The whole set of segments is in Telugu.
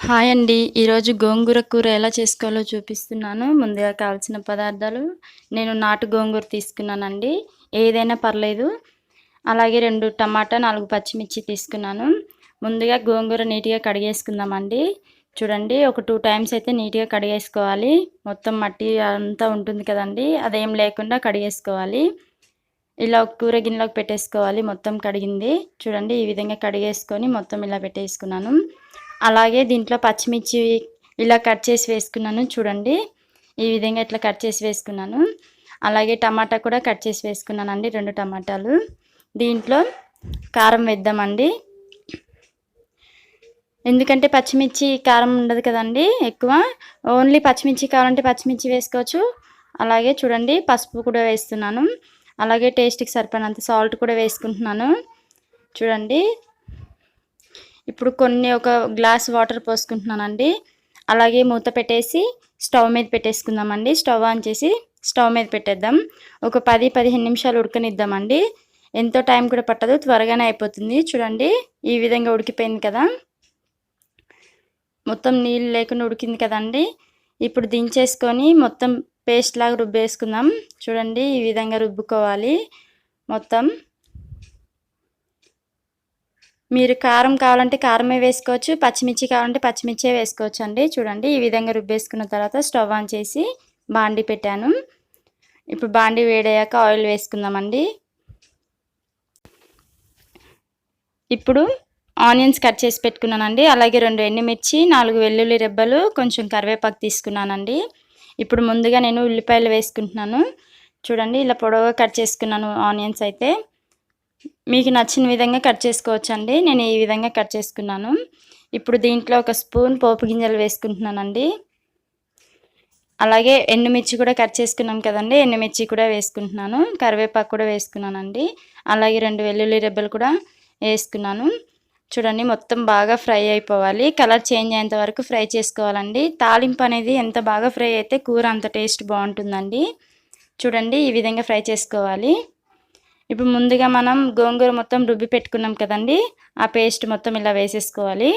హాయ్ అండి. ఈరోజు గోంగూర కూర ఎలా చేసుకోవాలో చూపిస్తున్నాను. ముందుగా కావాల్సిన పదార్థాలు నేను నాటు గోంగూర తీసుకున్నానండి. ఏదైనా పర్లేదు. అలాగే 2 టమాటా, 4 పచ్చిమిర్చి తీసుకున్నాను. ముందుగా గోంగూర నీట్‌గా కడిగేసుకుందామండి. చూడండి ఒక 2 టైమ్స్ అయితే నీట్‌గా కడిగేసుకోవాలి. మొత్తం మట్టి అంతా ఉంటుంది కదండీ! అదేం లేకుండా కడిగేసుకోవాలి. ఇలా ఒక కూర గిన్నెలోకి పెట్టేసుకోవాలి మొత్తం కడిగింది. చూడండి ఈ విధంగా కడిగేసుకొని మొత్తం ఇలా పెట్టేసుకున్నాను. అలాగే దీంట్లో పచ్చిమిర్చి ఇలా కట్ చేసి వేసుకున్నాను చూడండి. ఈ విధంగా ఇట్లా కట్ చేసి వేసుకున్నాను. అలాగే టమాటా కూడా కట్ చేసి వేసుకున్నానండి 2 టమాటాలు. దీంట్లో కారం వేద్దామండి. ఎందుకంటే పచ్చిమిర్చి కారం ఉండదు కదండీ ఎక్కువ. ఓన్లీ పచ్చిమిర్చి కావాలంటే పచ్చిమిర్చి వేసుకోవచ్చు. అలాగే చూడండి పసుపు కూడా వేస్తున్నాను. అలాగే టేస్ట్‌కి సరిపడినంత సాల్ట్ కూడా వేసుకుంటున్నాను. చూడండి. ఇప్పుడు ఒక గ్లాస్ వాటర్ పోసుకుంటున్నానండి. అలాగే మూత పెట్టేసి స్టవ్ మీద పెట్టేసుకుందామండి. స్టవ్ ఆన్ చేసి స్టవ్ మీద పెట్టేద్దాం. ఒక 10-15 నిమిషాలు ఉడకనిద్దామండి. ఎంతో టైం కూడా పట్టదు, త్వరగానే అయిపోతుంది. చూడండి ఈ విధంగా ఉడికిపోయింది కదా! మొత్తం నీళ్ళు లేకుండా ఉడికింది కదండి. ఇప్పుడు దించేసుకొని మొత్తం పేస్ట్ లాగా రుబ్బేసుకుందాం. చూడండి ఈ విధంగా రుబ్బుకోవాలి మొత్తం. మీరు కారం కావాలంటే కారమే వేసుకోవచ్చు, పచ్చిమిర్చి కావాలంటే పచ్చిమిర్చే వేసుకోవచ్చు అండి. చూడండి ఈ విధంగా రుబ్బేసుకున్న తర్వాత స్టవ్ ఆన్ చేసి బాండీ పెట్టాను. ఇప్పుడు బాండీ వేడయ్యాక ఆయిల్ వేసుకుందామండి. ఇప్పుడు ఆనియన్స్ కట్ చేసి పెట్టుకున్నానండి. అలాగే 2 ఎండుమిర్చి, 4 వెల్లుల్లి రెబ్బలు, కొంచెం కరివేపాకు తీసుకున్నానండి. ఇప్పుడు ముందుగా నేను ఉల్లిపాయలు వేసుకుంటున్నాను. చూడండి ఇలా పొడవుగా కట్ చేసుకున్నాను ఆనియన్స్ అయితే. మీకు నచ్చిన విధంగా కట్ చేసుకోవచ్చండి. నేను ఈ విధంగా కట్ చేసుకున్నాను. ఇప్పుడు దీంట్లో ఒక స్పూన్ పోపు గింజలు వేసుకుంటున్నానండి. అలాగే ఎండుమిర్చి కూడా కట్ చేసుకున్నాం కదండి, ఎండుమిర్చి కూడా వేసుకుంటున్నాను. కరివేపాకు కూడా వేసుకున్నానండి. అలాగే 2 వెల్లుల్లి రెబ్బలు కూడా వేసుకున్నాను. చూడండి మొత్తం బాగా ఫ్రై అయిపోవాలి. కలర్ చేంజ్ అయ్యేంత వరకు ఫ్రై చేసుకోవాలండి. తాలింపు అనేది ఎంత బాగా ఫ్రై అయితే కూర అంత టేస్ట్ బాగుంటుందండి. చూడండి ఈ విధంగా ఫ్రై చేసుకోవాలి. ఇప్పుడు ముందుగా మనం గోంగూర మొత్తం రుబ్బి పెట్టుకున్నాం కదండి, ఆ పేస్ట్ మొత్తం ఇలా వేసేసుకోవాలి.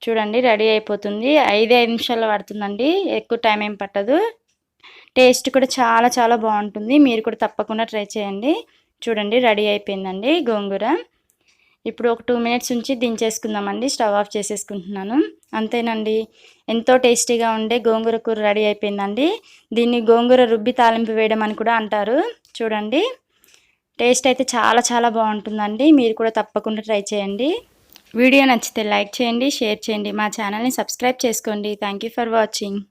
చూడండి రెడీ అయిపోతుంది. 5 నిమిషాలు పడుతుందండి, ఎక్కువ టైం ఏం పట్టదు. టేస్ట్ కూడా చాలా చాలా బాగుంటుంది. మీరు కూడా తప్పకుండా ట్రై చేయండి. చూడండి రెడీ అయిపోయిందండి గోంగూర. ఇప్పుడు ఒక 2 మినిట్స్ ఉంచి దించేసుకుందామండి. స్టవ్ ఆఫ్ చేసేసుకుంటున్నాను. అంతేనండి, ఎంతో టేస్టీగా ఉండే గోంగూర కూర రెడీ అయిపోయిందండి. దీన్ని గోంగూర రుబ్బి తాలింపు వేయడం అని కూడా అంటారు. చూడండి టేస్ట్ అయితే చాలా చాలా బాగుంటుందండి. మీరు కూడా తప్పకుండా ట్రై చేయండి. వీడియో నచ్చితే లైక్ చేయండి, షేర్ చేయండి. మా ఛానల్ని సబ్స్క్రైబ్ చేసుకోండి. Thank you for watching.